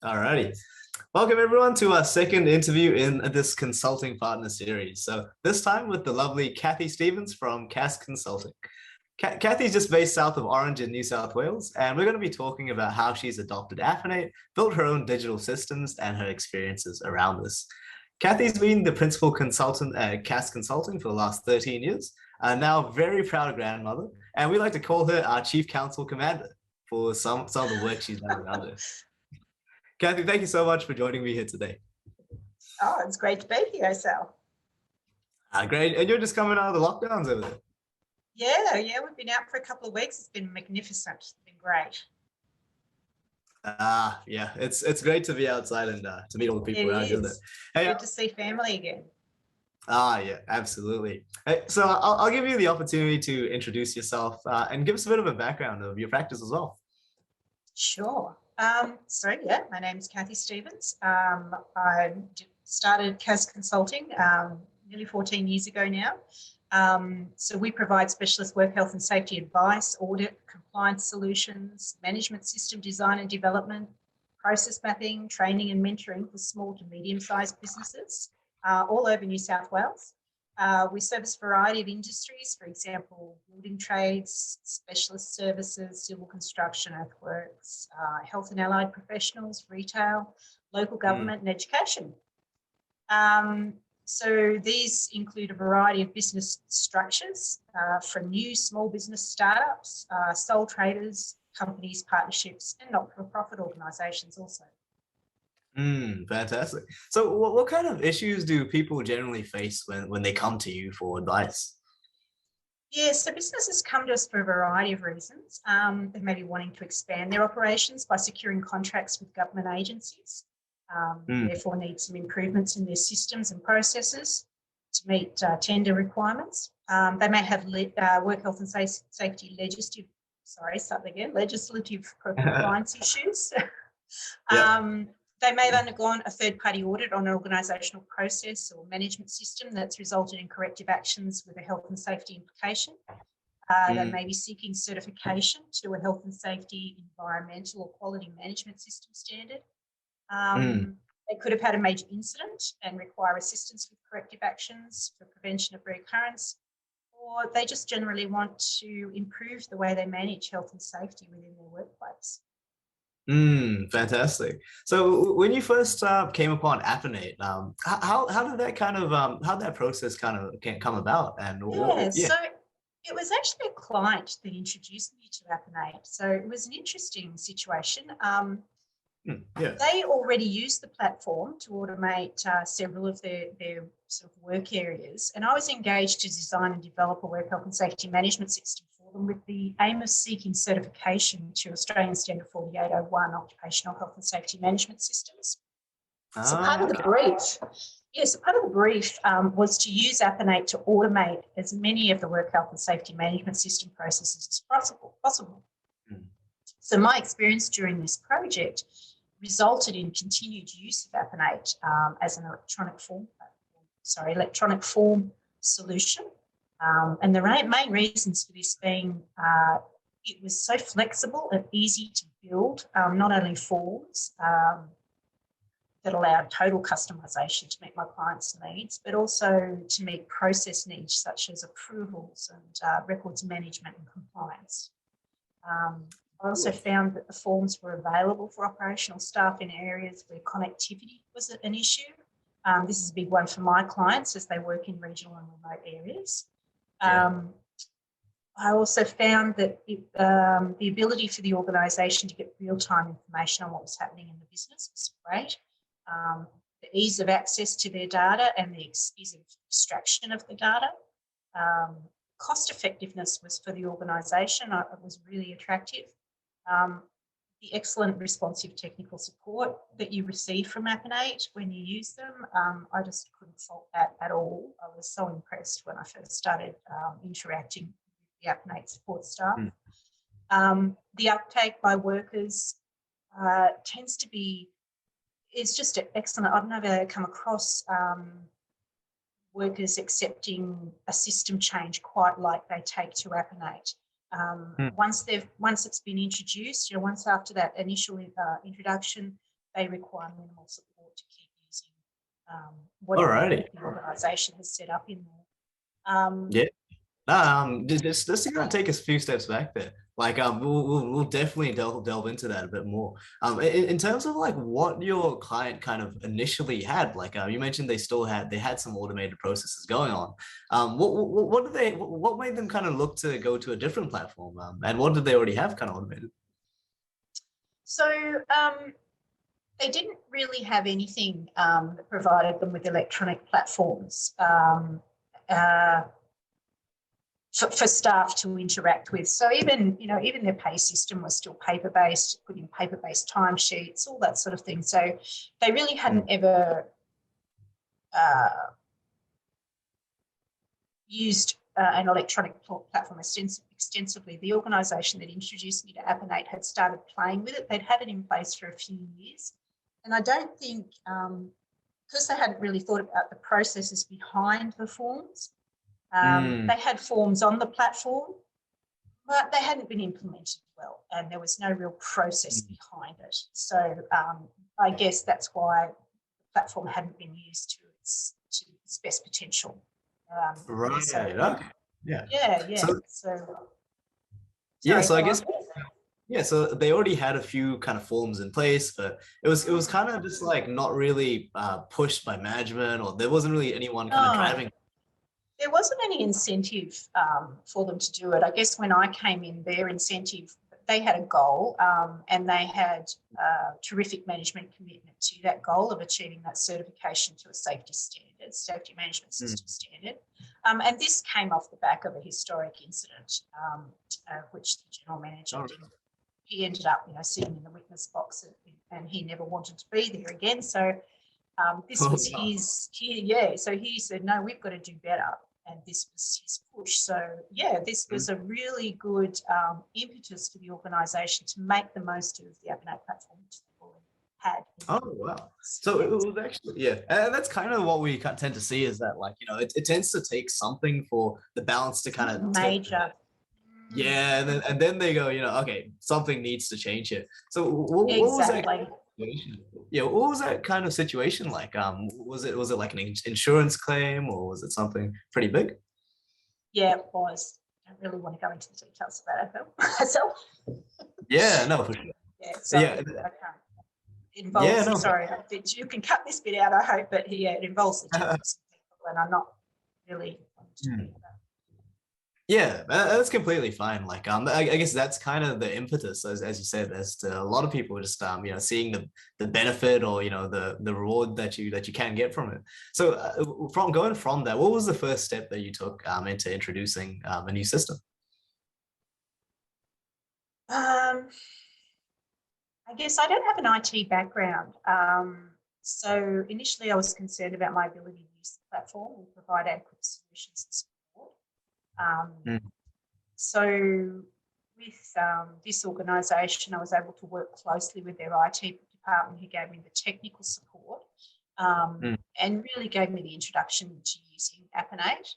Alrighty. Welcome everyone to our second interview in this consulting partner series. So this time with the lovely Kathy Stevens from KAS Consulting. Kathy's just based south of Orange in New South Wales, and we're going to be talking about how she's adopted Appenate, built her own digital systems, and her experiences around this. Kathy's been the principal consultant at KAS Consulting for the last 13 years, now very proud grandmother, and we like to call her our Chief Counsel Commander for some of the work she's done around it. Kathy, thank you so much for joining me here today. Oh, it's great to be here, Asel. Great. And you're just coming out of the lockdowns over there. Yeah, we've been out for a couple of weeks. It's been magnificent. It's been great. Yeah, it's great to be outside and to meet all the people around, isn't it? Hey, good to see family again. Yeah, absolutely. Hey, so I'll give you the opportunity to introduce yourself and give us a bit of a background of your practice as well. Sure. My name is Kathy Stevens. I started KAS Consulting nearly 14 years ago now. So we provide specialist work health and safety advice, audit, compliance solutions, management system design and development, process mapping, training and mentoring for small to medium-sized businesses all over New South Wales. We service a variety of industries, for example, building trades, specialist services, civil construction, earthworks, health and allied professionals, retail, local government and education. So these include a variety of business structures from new small business startups, sole traders, companies, partnerships, and not-for-profit organisations also. Fantastic. So what kind of issues do people generally face when they come to you for advice? Yeah, so businesses come to us for a variety of reasons. They may be wanting to expand their operations by securing contracts with government agencies. Therefore need some improvements in their systems and processes to meet tender requirements. They may have work health and safety legislative compliance issues. They may have undergone a third-party audit on an organisational process or management system that's resulted in corrective actions with a health and safety implication. They may be seeking certification to a health and safety, environmental or quality management system standard. They could have had a major incident and require assistance with corrective actions for prevention of reoccurrence, or they just generally want to improve the way they manage health and safety within their workplace. Fantastic. So when you first came upon Appenate, how did that kind of how did that process kind of come about? And so it was actually a client that introduced me to Appenate. So it was an interesting situation. They already used the platform to automate several of their sort of work areas, and I was engaged to design and develop a work health and safety management system for them with the aim of seeking certification to Australian Standard 4801 occupational health and safety management systems. So part of the brief was to use Appenate to automate as many of the work health and safety management system processes as possible. So my experience during this project resulted in continued use of Appenate as an electronic form solution. And the main reasons for this being it was so flexible and easy to build, not only forms that allowed total customisation to meet my clients' needs, but also to meet process needs such as approvals and records management and compliance. I also found that the forms were available for operational staff in areas where connectivity was an issue. This is a big one for my clients as they work in regional and remote areas. I also found that the ability for the organisation to get real-time information on what was happening in the business was great. The ease of access to their data and the ease of extraction of the data. Cost effectiveness was for the organisation. It was really attractive. The excellent responsive technical support that you receive from Appenate when you use them, I just couldn't fault that at all. I was so impressed when I first started interacting with the Appenate support staff. The uptake by workers tends to be, it's just excellent. I've never come across workers accepting a system change quite like they take to Appenate. Once it's been introduced, once after that initial introduction, they require minimal support to keep using whatever Alrighty. the organisation has set up in there. Yeah. Just to kind of take us a few steps back there. Like, we'll definitely delve into that a bit more. In terms of like what your client kind of initially had, like, you mentioned they had some automated processes going on. What made them kind of look to go to a different platform? And what did they already have kind of automated? So they didn't really have anything that provided them with electronic platforms for staff to interact with. So even their pay system was still paper-based, putting paper-based timesheets, all that sort of thing. So they really hadn't ever used an electronic platform extensively. The organisation that introduced me to Appenate had started playing with it. They'd had it in place for a few years. And I don't think, because they hadn't really thought about the processes behind the forms, they had forms on the platform, but they hadn't been implemented well, and there was no real process behind it. So I guess that's why the platform hadn't been used to its best potential. Right. So, Okay. Yeah. Yeah. So I guess. Yeah, so they already had a few kind of forms in place, but it was kind of just like not really pushed by management, or there wasn't really anyone kind of driving. There wasn't any incentive for them to do it. I guess when I came in, their incentive, they had a goal and they had terrific management commitment to that goal of achieving that certification to a safety management system standard. And this came off the back of a historic incident, which the general manager didn't. He ended up, sitting in the witness box, and he never wanted to be there again. So this was his. So he said, "No, we've got to do better," and this was his push. So this was a really good impetus for the organisation to make the most of the Appenate platform which they already had. Oh wow! So it was actually and that's kind of what we tend to see is that, like, it tends to take something for the balance to kind of major. Yeah, and then they go, okay, something needs to change here. So what was that situation? Yeah, what was that kind of situation like? Was it like an insurance claim, or was it something pretty big? Yeah, it was. I don't really want to go into the details of that myself. Yeah, no, for sure. Yeah, sorry, I can't. It involves, sorry, you can cut this bit out, I hope, but it involves the technical people, and I'm not really wanting to do that. Yeah, that's completely fine. Like, I guess that's kind of the impetus, as you said, as to a lot of people just, seeing the benefit, or the reward that you can get from it. So, going from that, what was the first step that you took into introducing a new system? I guess I don't have an IT background. So initially I was concerned about my ability to use the platform and provide adequate solutions and support. So with this organisation, I was able to work closely with their IT department, who gave me the technical support and really gave me the introduction to using Appenate.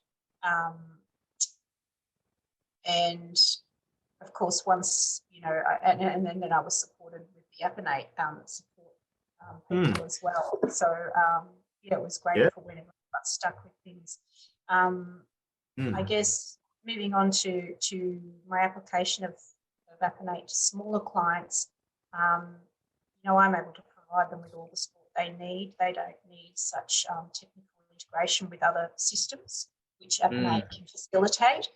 And of course, once, and then I was supported with the Appenate support people as well. So, it was great for whenever I got stuck with things. I guess moving on to my application of Appenate to smaller clients, I'm able to provide them with all the support they need. They don't need such technical integration with other systems, which Appenate can facilitate.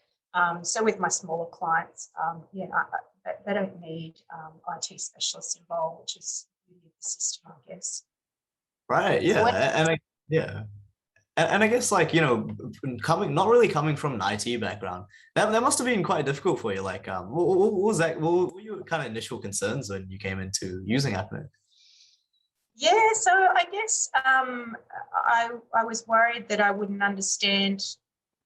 So with my smaller clients, they don't need IT specialists involved, which is really the system, I guess. Right. Yeah. And I guess, like, not really coming from an IT background, that must have been quite difficult for you. Like, what was that? What were your kind of initial concerns when you came into using Appenate? Yeah, so I guess I was worried that I wouldn't understand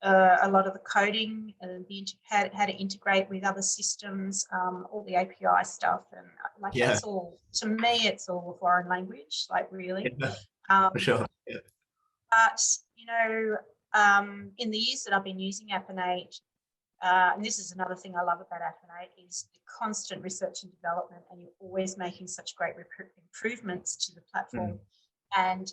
a lot of the coding and how to integrate with other systems, all the API stuff, and that's all, to me, it's all a foreign language, like, really. For sure. Yeah. But in the years that I've been using Appenate, and this is another thing I love about Appenate, is the constant research and development, and you're always making such great improvements to the platform. And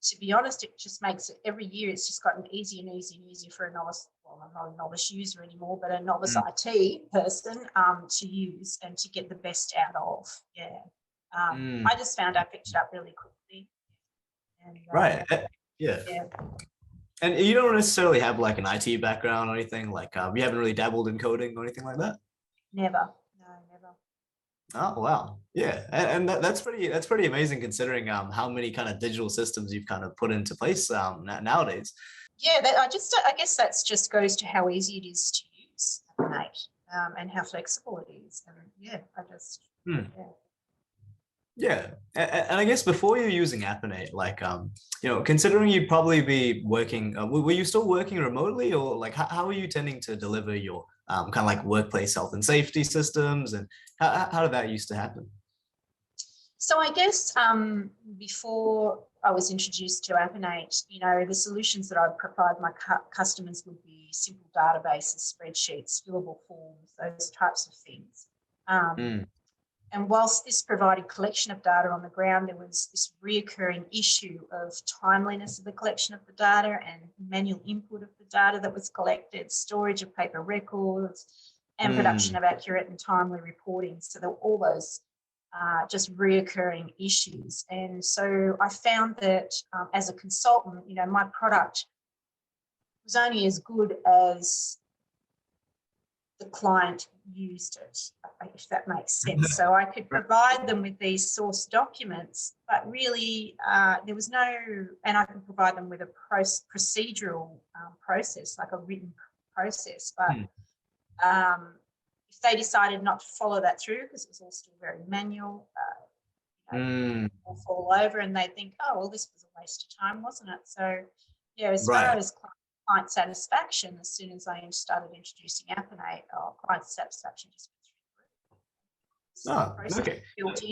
to be honest, it just makes it, every year it's just gotten easier and easier and easier for a novice, well, I'm not a novice user anymore, but a novice IT person to use and to get the best out of. I just found I picked it up really quickly. And, Right. Yeah. And you don't necessarily have like an IT background or anything, like you haven't really dabbled in coding or anything like that? Never. No, never. Oh wow, yeah, and that's pretty amazing considering how many kind of digital systems you've kind of put into place nowadays. Yeah, I guess that's just goes to how easy it is to use Appenate, and how flexible it is. And yeah, I just Yeah, and I guess before you're using Appenate, like considering you'd probably be working, were you still working remotely, or like how are you tending to deliver your kind of like workplace health and safety systems, and how did that used to happen? So I guess before I was introduced to Appenate, the solutions that I'd provide my customers would be simple databases, spreadsheets, fillable forms, those types of things. And whilst this provided collection of data on the ground, there was this reoccurring issue of timeliness of the collection of the data and manual input of the data that was collected, storage of paper records, and production of accurate and timely reporting. So there were all those just reoccurring issues. And so I found that as a consultant, my product was only as good as the client used it, if that makes sense. So I could provide them with these source documents, but really there was no, and I could provide them with a procedural process, like a written process. But if they decided not to follow that through, because it was all still very manual, they'll fall over and they think, oh, well, this was a waste of time, wasn't it? So yeah, as far as client satisfaction, as soon as I started introducing Appenate, client satisfaction just went through. Okay. Built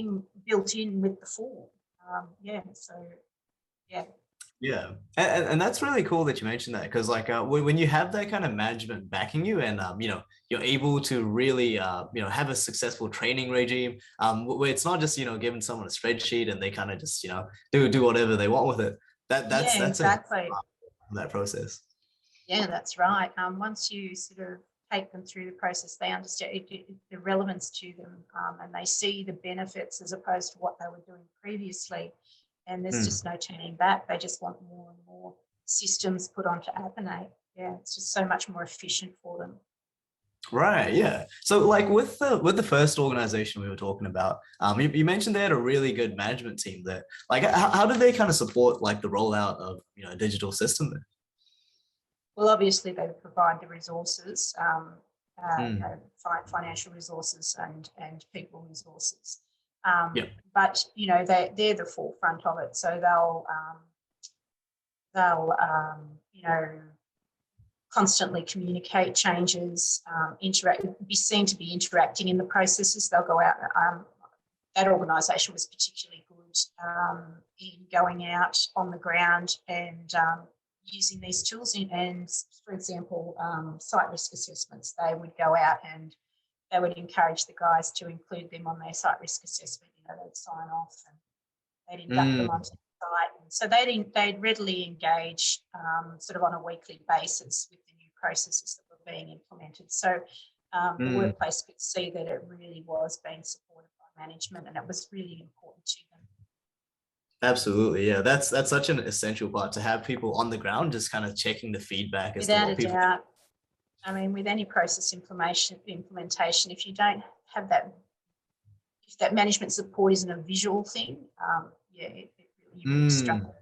in with the form. Yeah, and that's really cool that you mentioned that, because like when you have that kind of management backing you, and you're able to really have a successful training regime, where it's not just giving someone a spreadsheet and they kind of just do whatever they want with it. That's exactly that process. Yeah, that's right. Once you sort of take them through the process, they understand the relevance to them, and they see the benefits as opposed to what they were doing previously. And there's just no turning back. They just want more and more systems put onto Appenate. Yeah, it's just so much more efficient for them. Right. Yeah. So like with the first organization we were talking about, you mentioned they had a really good management team there. Like how did they kind of support like the rollout of a digital system there? Well, obviously they provide the resources, financial resources and people resources. But they're the forefront of it, so they'll constantly communicate changes, be seen to be interacting in the processes. They'll go out. That organisation was particularly good in going out on the ground and using these tools. And for example, site risk assessments, they would go out and they would encourage the guys to include them on their site risk assessment. They'd sign off and they'd induct them onto the site. And so they'd readily engage sort of on a weekly basis with the new processes that were being implemented. So the workplace could see that it really was being supported by management, and it was really important to them. Absolutely, yeah. That's such an essential part, to have people on the ground just kind of checking the feedback. Without a doubt. I mean, with any process implementation, if you don't have that, if that management support isn't a visual thing, you really struggle.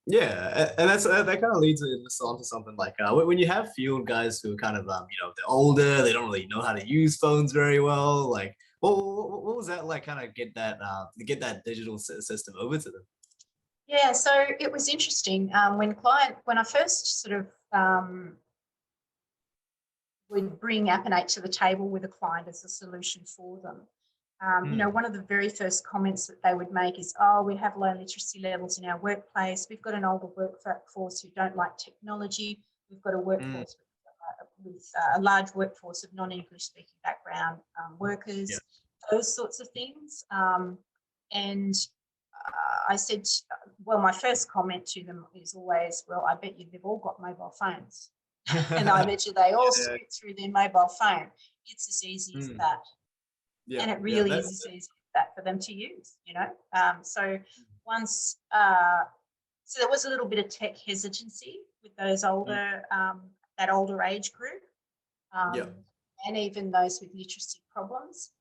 Yeah, and that kind of leads us on to something like when you have field guys who are kind of they're older, they don't really know how to use phones very well. Like, what was that like? Kind of get that digital system over to them. Yeah, so it was interesting when I first sort of would bring Appenate to the table with a client as a solution for them. One of the very first comments that they would make is, oh, we have low literacy levels in our workplace. We've got an older workforce who don't like technology. We've got a workforce with with a large workforce of non-English speaking background workers, those sorts of things. And I said, well, my first comment to them is always, well, I bet you they've all got mobile phones. And I bet you they all scoot through their mobile phone. It's as easy as that. And it really is as easy as that for them to use, you know. So once, so there was a little bit of tech hesitancy with those older, that older age group, and even those with literacy problems.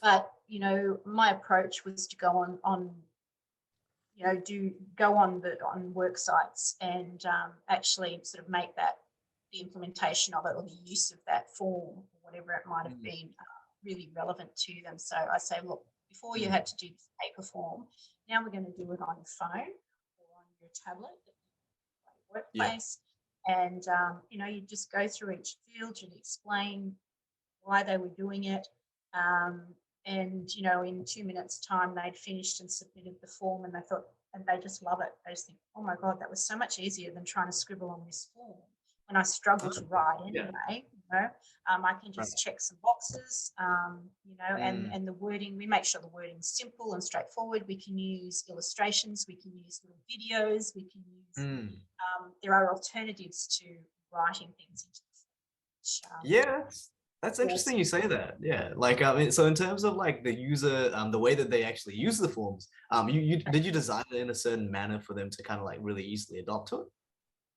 But, you know, my approach was to go on you know, go on work sites and actually sort of make that the implementation of it or the use of that form or whatever it might have been really relevant to them. So I say, look, before you had to do this paper form, now we're going to do it on your phone or on your tablet at your workplace. And, you know, you just go through each field and explain why they were doing it. And, you know, in 2 minutes' time, they'd finished and submitted the form, and they just love it. They just think, oh my God, that was so much easier than trying to scribble on this form when I struggle to write anyway. You know, I can just check some boxes, you know, and the wording, we make sure the wording's simple and straightforward. We can use illustrations, we can use little videos, we can use, there are alternatives to writing things into the form. That's interesting you say that. Like so in terms of like the user, the way that they actually use the forms, did you design it in a certain manner for them to kind of like really easily adopt to it?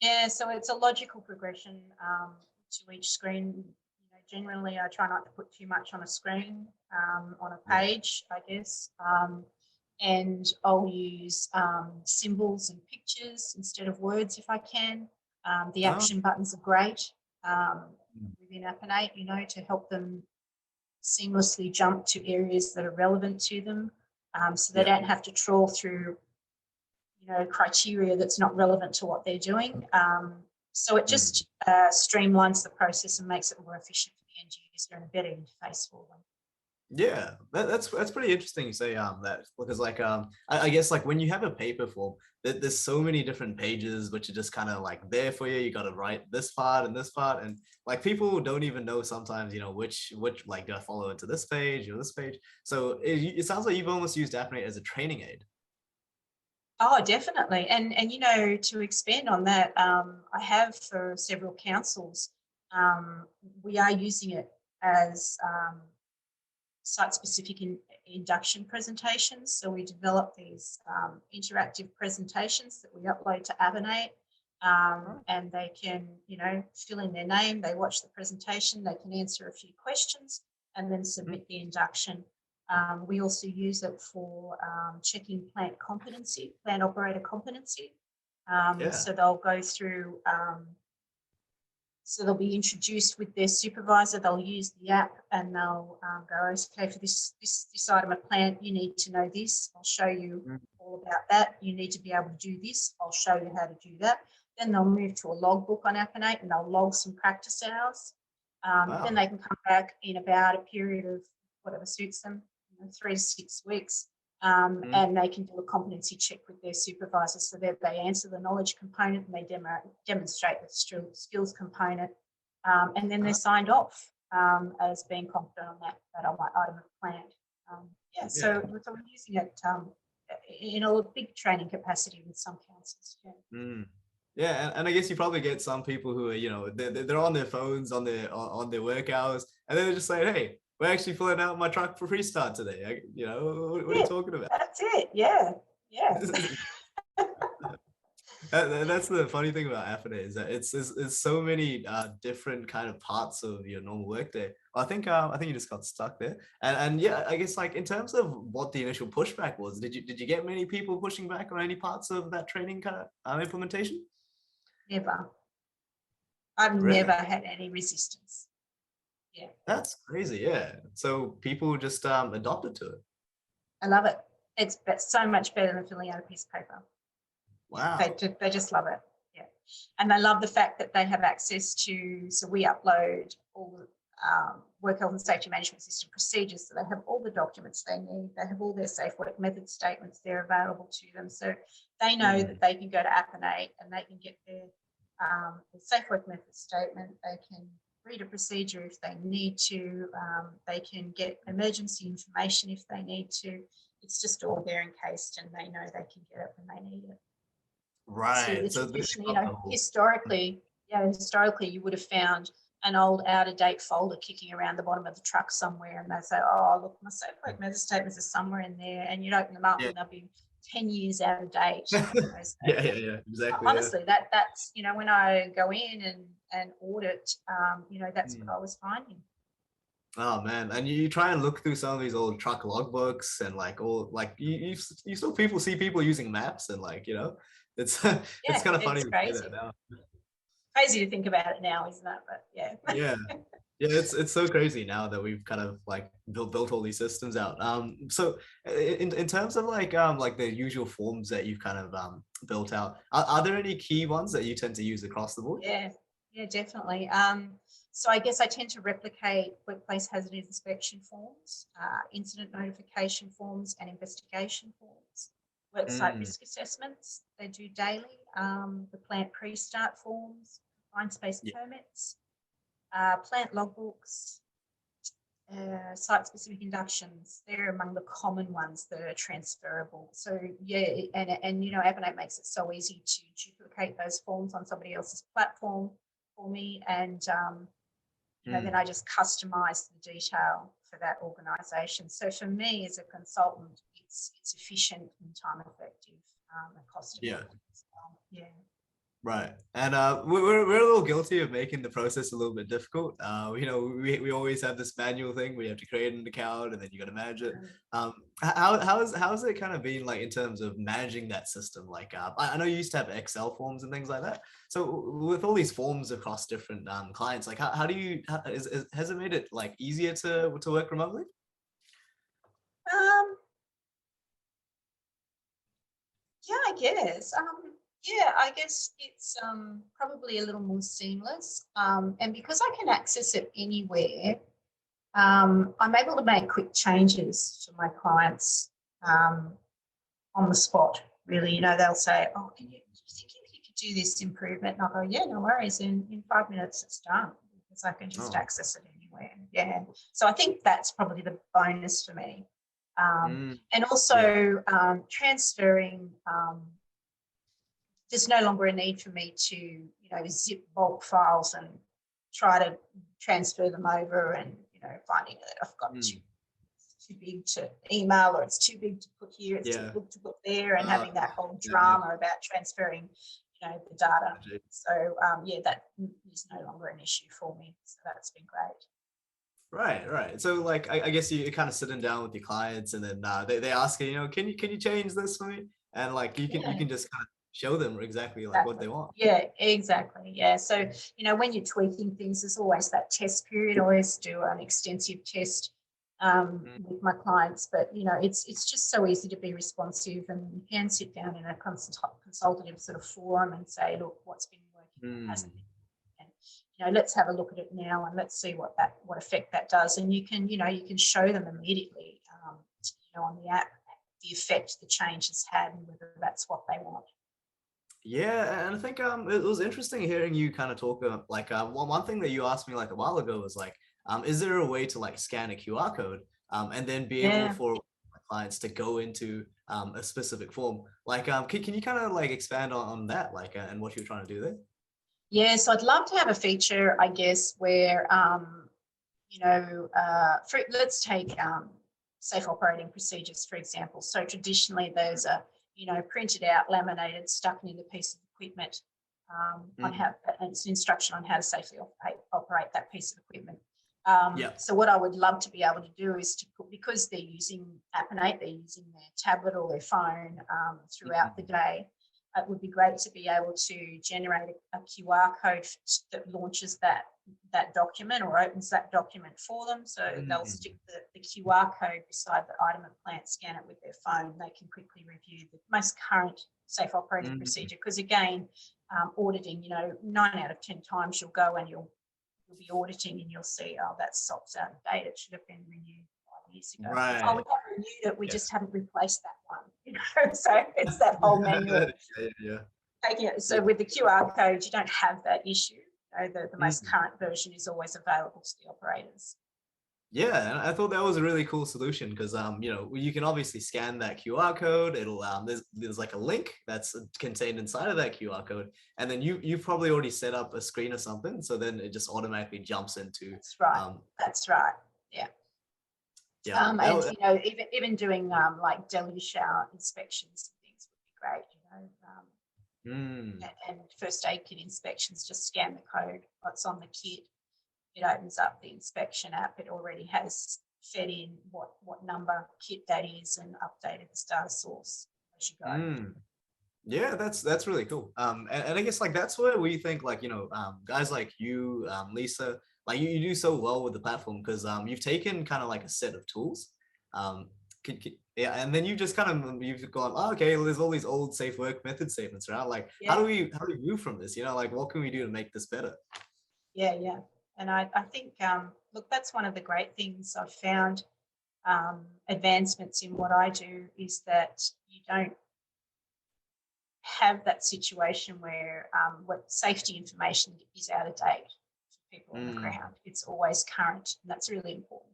Yeah, so it's a logical progression to each screen. You know, generally I try not to put too much on a screen, on a page, I guess. And I'll use symbols and pictures instead of words if I can. The action buttons are great. Within Appenate, you know, to help them seamlessly jump to areas that are relevant to them, so they don't have to trawl through, you know, criteria that's not relevant to what they're doing. So it just streamlines the process and makes it more efficient for the end user and a better interface for them. Yeah, that's pretty interesting you say that, because like I guess like when you have a paper form, there's so many different pages which are just kind of like there for you. You got to write this part and this part, and like people don't even know sometimes, you know, which like do I follow it to this page or this page. So it sounds like you've almost used Appenate as a training aid. Oh, definitely. And you know, to expand on that, I have for several councils, we are using it as site-specific induction presentations. So we develop these interactive presentations that we upload to Appenate, and they can, you know, fill in their name, they watch the presentation, they can answer a few questions and then submit the induction. We also use it for checking plant operator competency. So they'll go through, so they'll be introduced with their supervisor, they'll use the app and they'll go, okay, for this item of plant, you need to know this. I'll show you all about that. You need to be able to do this. I'll show you how to do that. Then they'll move to a logbook on Appenate and they'll log some practice hours. Then they can come back in about a period of whatever suits them, 3 to 6 weeks. And they can do a competency check with their supervisor so that they answer the knowledge component and they demonstrate the skills component, and then they're signed off as being competent on that item of plant. So we're using it in a big training capacity with some councils. And I guess you probably get some people who are, you know, they're on their phones on their work hours, and then they're just saying, hey, we're actually filling out my truck for Freestart today. You know, what are you talking about? That's it. Yeah. That's the funny thing about Appenate, is that it's so many different kind of parts of your normal workday. I think you just got stuck there. And yeah, I guess like in terms of what the initial pushback was, did you get many people pushing back on any parts of that training kind of implementation? Never. I've never had any resistance. Yeah. That's crazy. Yeah. So people just adopted to it. I love it. It's so much better than filling out a piece of paper. Wow. They just love it. Yeah. And they love the fact that they have access to, so we upload all the work health and safety management system procedures. So they have all the documents they need. They have all their safe work method statements. They're available to them. So they know that they can go to Appenate and they can get their the safe work method statement. They can read a procedure if they need to. They can get emergency information if they need to. It's just all there encased, and they know they can get it when they need it. Right. So So the tradition, historically, you would have found an old out-of-date folder kicking around the bottom of the truck somewhere, and they say, "Oh, look, my safe work method statements are somewhere in there," and you'd open them up, and they'll be 10 years out of date. Yeah, exactly. Honestly, that's when I go in and audit, that's what I was finding. Oh man, and you try and look through some of these old truck logbooks and like all like you still see people using maps and it's it's kind of funny to see that now. Crazy to think about it now, isn't it? But yeah. Yeah. Yeah, it's so crazy now that we've kind of like built all these systems out. So in terms of like the usual forms that you've kind of built out, are there any key ones that you tend to use across the board? Yeah, definitely. So I guess I tend to replicate workplace hazard inspection forms, incident notification forms, and investigation forms. Worksite risk assessments, they do daily. The plant pre-start forms, fine space permits, plant logbooks, site-specific inductions. They're among the common ones that are transferable. So yeah, and Appenate makes it so easy to duplicate those forms on somebody else's platform for me, and then I just customize the detail for that organisation. So for me as a consultant, it's efficient and time effective and cost effective. Yeah. Right, and we're a little guilty of making the process a little bit difficult. We always have this manual thing. We have to create an account, and then you got to manage it. How's it kind of been like in terms of managing that system? Like, I know you used to have Excel forms and things like that. So with all these forms across different clients, like how do you has it made it like easier to work remotely? Yeah, I guess. Yeah, I guess it's probably a little more seamless. And because I can access it anywhere, I'm able to make quick changes for my clients on the spot, really. They'll say, "Oh, do you think you could do this improvement?" And I'll go, "Yeah, no worries. In 5 minutes, it's done," because I can just access it anywhere. Yeah. So I think that's probably the bonus for me. And also transferring, there's no longer a need for me to, zip bulk files and try to transfer them over and, finding that I've got too big to email, or it's too big to put here, it's too big to put there, and having that whole drama about transferring, the data. So, that is no longer an issue for me. So that's been great. Right. So like, I guess you're kind of sitting down with your clients, and then they ask you, can you change this for me? And like you can just kind of show them exactly what they want. Yeah, exactly. Yeah. So, when you're tweaking things, there's always that test period. I always do an extensive test with my clients, but it's just so easy to be responsive, and you can sit down in a consultative sort of forum and say, "Look, what's been working, what hasn't been." Let's have a look at it now, and let's see what effect that does. And you can show them immediately, on the app, the effect the change has had, and whether that's what they want. Yeah, and I think it was interesting hearing you kind of talk one thing that you asked me like a while ago was like, is there a way to like scan a QR code and then be able for clients to go into a specific form? Like, can you kind of like expand on that, like, and what you're trying to do there? Yes, I'd love to have a feature, I guess, where, let's take safe operating procedures, for example. So traditionally, those are, printed out, laminated, stuck in a piece of equipment and it's an instruction on how to safely operate that piece of equipment. So what I would love to be able to do is to put, because they're using Appenate, they're using their tablet or their phone throughout the day, it would be great to be able to generate a QR code that launches that document or opens that document for them. So they'll stick the QR code beside the item at plant, scan it with their phone. They can quickly review the most current safe operating procedure. Because again, auditing, 9 out of 10 times you'll go and you'll be auditing and you'll see, oh, that SOP's out of date. It should have been renewed 5 years ago. Right. Oh, we haven't renewed it. We just haven't replaced that one. So it's that whole manual. Yeah. taking it. So with the QR code, you don't have that issue. The most Mm. current version is always available to the operators. Yeah, and I thought that was a really cool solution because you know, you can obviously scan that QR code. It'll there's like a link that's contained inside of that QR code, and then you've probably already set up a screen or something, so then it just automatically jumps into That's right. That's right. Yeah. yeah. And you know, even doing like deluge shower inspections and things would be great. You know, and first aid kit inspections. Just scan the code. What's on the kit? It opens up the inspection app. It already has fed in what number kit that is and updated the data source as you go. Yeah, that's really cool. And I guess like that's where we think like, you know, guys like you, Lisa, like you do so well with the platform because you've taken kind of like a set of tools. Um, yeah, and then you just kind of you've gone, oh, okay, well, there's all these old safe work method statements, right? Like Yeah. how do we move from this? You know, like what can we do to make this better? Yeah. And I think, look, that's one of the great things I've found, advancements in what I do is that you don't have that situation where what safety information is out of date for people on the ground. It's always current, and that's really important.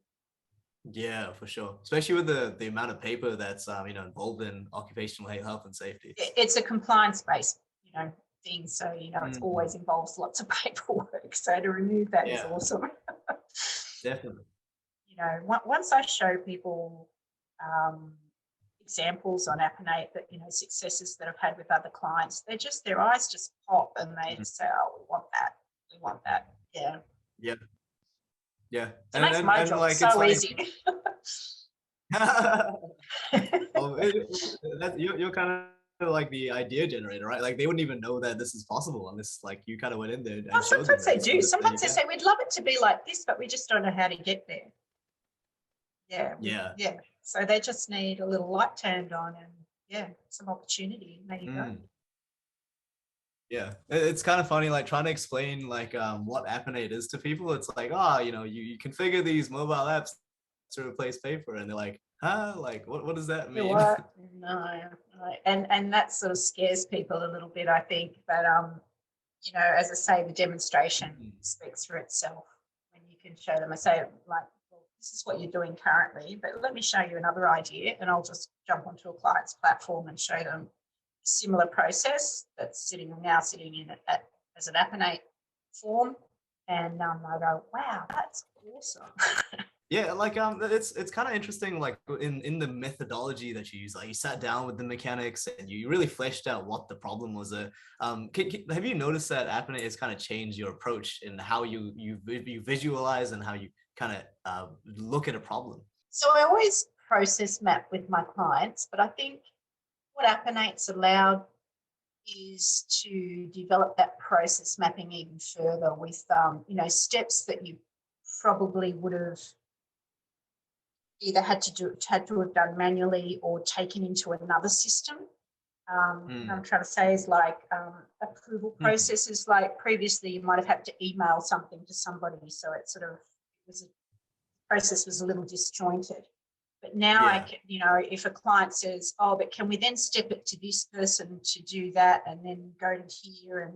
Yeah, for sure. Especially with the amount of paper that's you know, involved in occupational health and safety. It's a compliance-based, you know, thing. So, you know, it's Mm. always involves lots of paperwork. So to remove that is Yeah, awesome. definitely. You know, once I show people examples on Appenate that, you know, successes that I've had with other clients, their eyes just pop and they just say, oh, we want that. Yeah. Yeah. Yeah. So it makes my job like it's so funny. easy. Well, you're kind of like the idea generator, right? Like they wouldn't even know that this is possible unless like you kind of went in there Well, and showed them sometimes they this. do. There you Sometimes they go. say, we'd love it to be like this, but we just don't know how to get there. Yeah. Yeah. So they just need a little light turned on and, yeah, some opportunity. And there you go. Yeah, it's kind of funny, like trying to explain like what Appenate is to people. It's like, oh, you know, you configure these mobile apps to replace paper, and they're like, huh, like what does that You know mean? what? No. And that sort of scares people a little bit, I think. But you know, as I say, the demonstration speaks for itself when you can show them. I say, like, well, this is what you're doing currently, but let me show you another idea, and I'll just jump onto a client's platform and show them a similar process that's sitting in as an Appenate form, and I go, wow, that's awesome. Yeah, like it's kind of interesting, like in the methodology that you use. Like you sat down with the mechanics and you really fleshed out what the problem was. Have you noticed that Appenate has kind of changed your approach in how you visualize and how you kind of look at a problem? So I always process map with my clients, but I think what Appenate's allowed is to develop that process mapping even further with, you know, steps that you probably would have either had to have done manually or taken into another system. What I'm trying to say is like approval processes. Like previously, you might have had to email something to somebody, so it sort of process was a little disjointed. But now I can, you know, if a client says, oh, but can we then step it to this person to do that and then go to here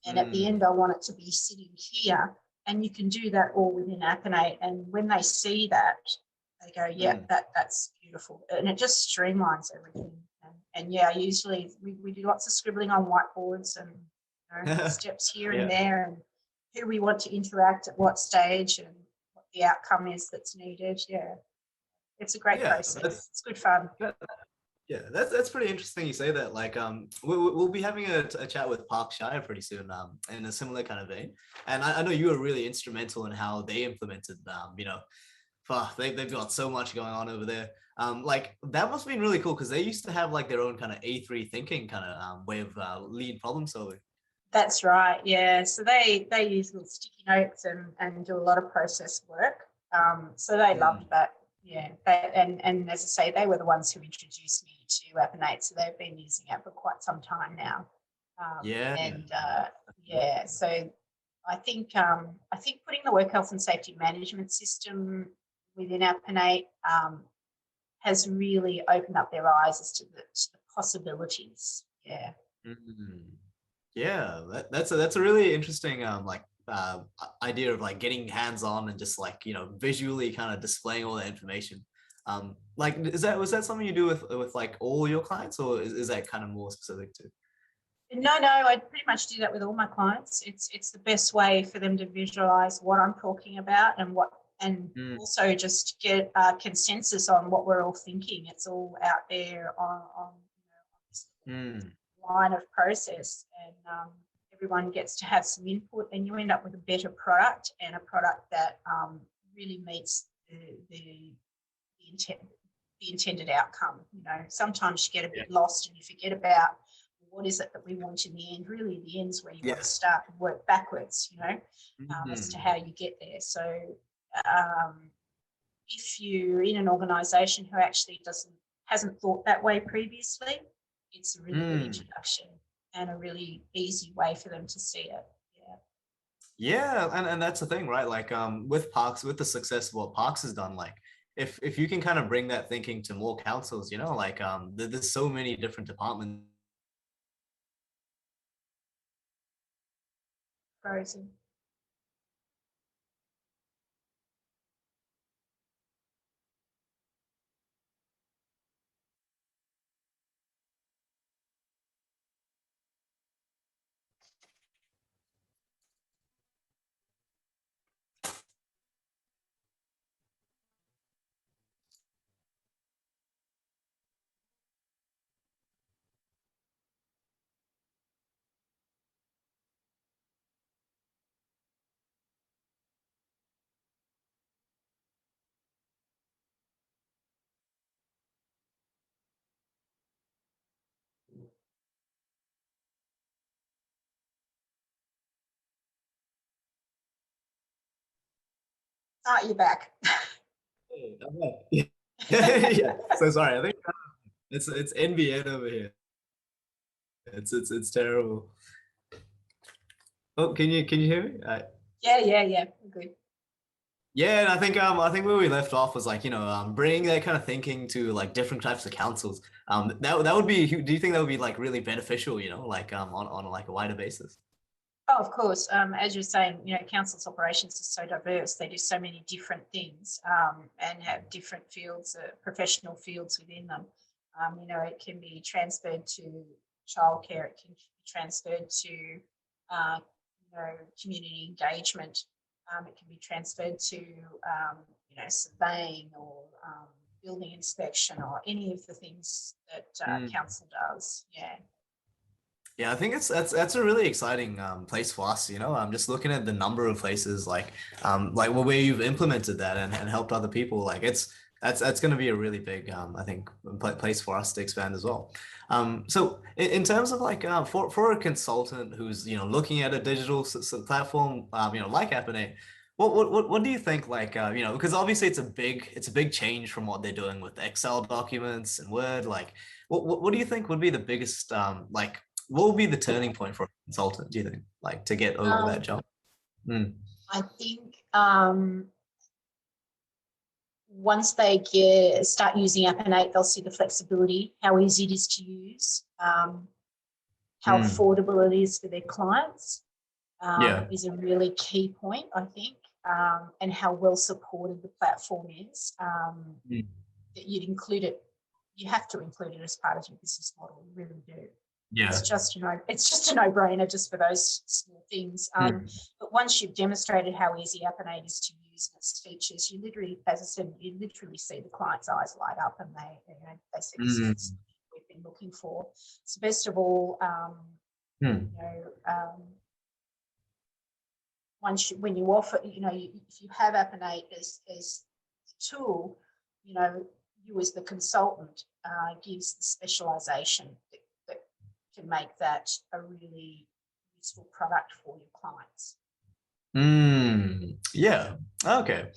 and at the end I want it to be sitting here, and you can do that all within Appenate. And when they see that, they go, yeah, that's beautiful. And it just streamlines everything. And yeah, usually we do lots of scribbling on whiteboards and, you know, steps here and there and who we want to interact at what stage and what the outcome is that's needed. Yeah. It's a great process. It's good fun. Yeah, that's pretty interesting you say that. Like we'll be having a chat with Park Shire pretty soon in a similar kind of vein. And I know you were really instrumental in how they implemented you know, they've got so much going on over there. Like that must have been really cool because they used to have like their own kind of A3 thinking kind of way of lead problem solving. That's right. Yeah. So they use little sticky notes and do a lot of process work. So they loved that. Yeah. And as I say, they were the ones who introduced me to Appenate. So they've been using it for quite some time now. So I think putting the work health and safety management system within Appenate has really opened up their eyes as to the possibilities. Yeah. Mhm. Yeah, that's a really interesting like idea of like getting hands on and just like visually kind of displaying all the information. Like was that something you do with like all your clients, or is that kind of more specific to? No, no, I pretty much do that with all my clients. It's the best way for them to visualize what I'm talking about and Mm, also just get a consensus on what we're all thinking. It's all out there on this mm, line of process, and everyone gets to have some input, and you end up with a better product and a product that really meets the intent, the intended outcome. Sometimes you get a yeah. bit lost and you forget about what is it that we want in the end. Really, the end's where you want to Yes. start and work backwards, as to Mhm. how you get there. So um, if you're in an organisation who actually hasn't thought that way previously, it's a really good Mm. introduction and a really easy way for them to see it. Yeah. Yeah, and that's the thing, right? Like with Parks, with the success of what Parks has done, like if you can kind of bring that thinking to more councils, like there's so many different departments. Frozen. Ah, you're back. Okay. Yeah. So sorry. I think it's NBN over here. It's terrible. Oh, can you hear me? Yeah, yeah, yeah. Good. Yeah, and I think where we left off was like bringing that kind of thinking to like different types of councils. That would be. Do you think that would be like really beneficial? Like on like a wider basis. Oh, of course. As you're saying, council's operations are so diverse. They do so many different things and have different fields, professional fields within them. It can be transferred to childcare. It can be transferred to, uh, community engagement. It can be transferred to, surveying or building inspection or any of the things that council does. Yeah. Yeah, I think that's a really exciting place for us. I'm just looking at the number of places like where you've implemented that and helped other people. Like that's going to be a really big I think place for us to expand as well. So in terms of like for a consultant who's looking at a digital platform like Appenate, what do you think like because obviously it's a big change from what they're doing with Excel documents and Word. Like what do you think would be the biggest like what would be the turning point for a consultant, do you think, like to get over that Um, jump? Mm. I think once they start using Appenate, they'll see the flexibility, how easy it is to use, how Mm. affordable it is for their clients Yeah. is a really key point, I think, and how well supported the platform is. Mm. That you'd include it, you have to include it as part of your business model. You really do. It's Yeah. just it's just a no-brainer just for those small things. Mm. But once you've demonstrated how easy Appenate is to use and its features, you literally, as I said, you literally see the client's eyes light up and they say this is Mm. what we've been looking for. So best of all, Mm. you know, when you offer, if you have Appenate as a tool, you as the consultant gives the specialisation that can make that a really useful product for your clients. Mm. Yeah. Okay.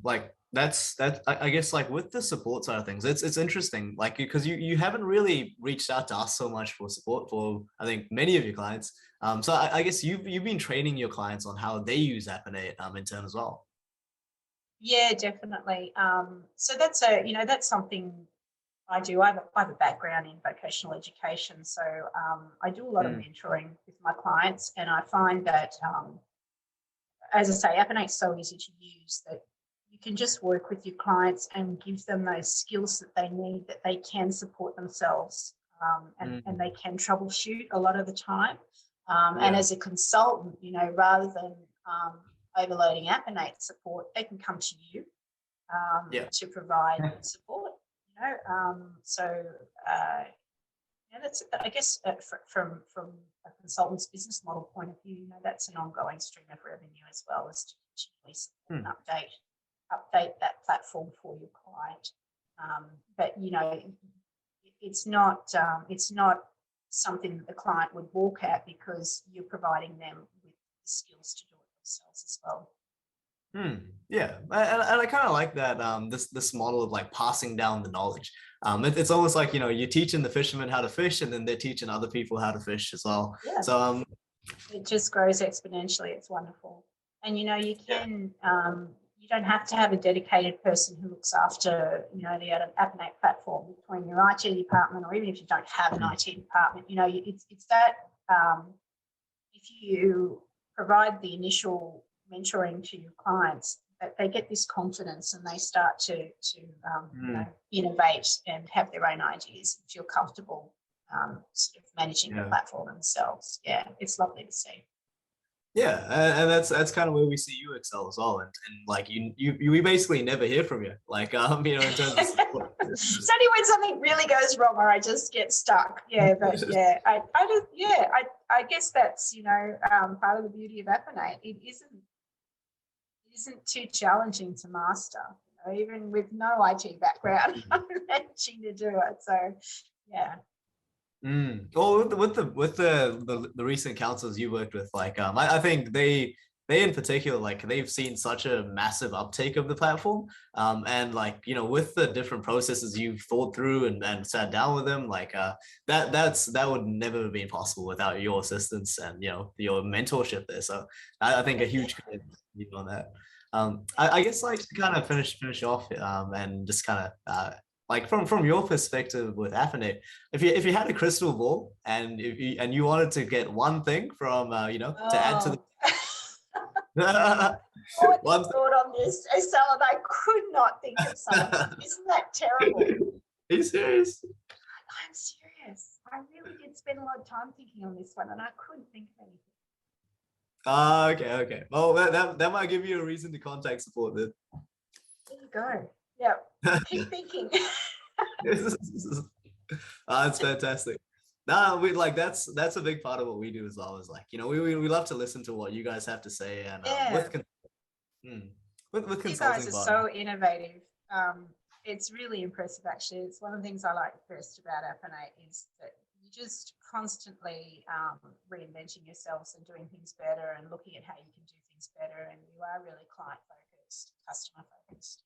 Like I guess like with the support side of things, it's interesting, like because you haven't really reached out to us so much for support for I think many of your clients. So I guess you've been training your clients on how they use Appenate in turn as well. Yeah, definitely. So that's something. I do. I have a background in vocational education, so I do a lot of mentoring with my clients, and I find that, as I say, Appenate's so easy to use that you can just work with your clients and give them those skills that they need, that they can support themselves, and they can troubleshoot a lot of the time. And as a consultant, rather than overloading Appenate support, they can come to you to provide support. That's, I guess, from a consultant's business model point of view, that's an ongoing stream of revenue as well, as to continually support and update that platform for your client. But it's not something that the client would walk at, because you're providing them with the skills to do it themselves as well. Yeah, and I kind of like that, this model of like passing down the knowledge. It's almost like, you're teaching the fishermen how to fish, and then they're teaching other people how to fish as well. Yeah. So it just grows exponentially. It's wonderful. And you can you don't have to have a dedicated person who looks after the Appenate platform between your IT department, or even if you don't have an IT department, it's that if you provide the initial mentoring to your clients, that they get this confidence and they start to innovate and have their own ideas and feel comfortable sort of managing the platform themselves. Yeah, it's lovely to see. Yeah, and that's kind of where we see you excel as well, and like we basically never hear from you, like in terms of support. It's only when something really goes wrong or I just get stuck. Yeah, but yeah, I guess that's part of the beauty of Appenate. It isn't too challenging to master, even with no IT background. I'm managing to do it. So yeah. Well, with the recent councils you worked with, like I think they in particular, like they've seen such a massive uptake of the platform, and like with the different processes you've thought through and sat down with them, like that would never have been possible without your assistance and your mentorship there. So I think a huge credit to you on that. I guess like to kind of finish off and just kind of like from your perspective with Appenate, if you had a crystal ball and you wanted to get one thing from to add to the one thought on this, Asel, and I could not think of something. Isn't that terrible? Are you serious? I'm serious. I really did spend a lot of time thinking on this one, and I couldn't think of anything. Okay. Well, that might give you a reason to contact support then. There you go. Yeah. Keep thinking. That's fantastic. We like that's a big part of what we do as well. Is like we love to listen to what you guys have to say, and with consulting. You guys are so innovative. It's really impressive, actually. It's one of the things I like best about Appenate is that you just constantly reinventing yourselves and doing things better and looking at how you can do things better, and you are really client focused, customer focused.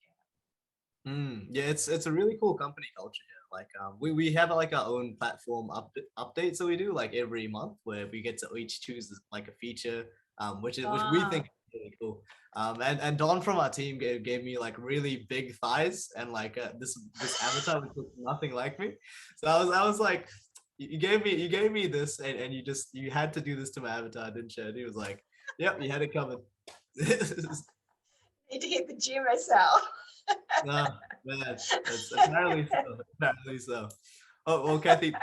Yeah, it's a really cool company culture here. Like we have like our own platform updates that we do like every month, where we get to each choose like a feature, which we think is really cool. And Don from our team gave me like really big thighs and like this avatar which looked nothing like me. So I was like, you gave me this and you had to do this to my avatar, didn't you? And he was like, yep, you had it covered. Need to hit the gym, Asel. No, man, that's apparently so. Oh, well, Kathy,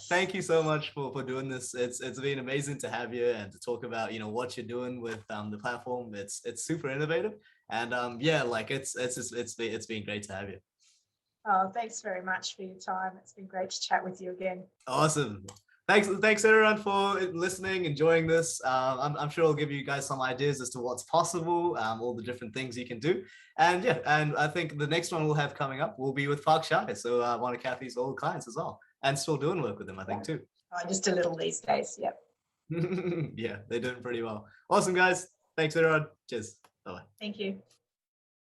thank you so much for doing this. It's been amazing to have you and to talk about what you're doing with the platform. It's super innovative, and yeah, like it's been great to have you. Oh, thanks very much for your time. It's been great to chat with you again. Awesome. Thanks everyone for listening, enjoying this. I'm sure I'll give you guys some ideas as to what's possible, all the different things you can do. And yeah, and I think the next one we'll have coming up will be with Park Shy. So one of Kathy's old clients as well, and still doing work with them, I think too. Oh, just a little these days, yep. Yeah, they're doing pretty well. Awesome, guys. Thanks everyone. Cheers. Bye-bye. Thank you.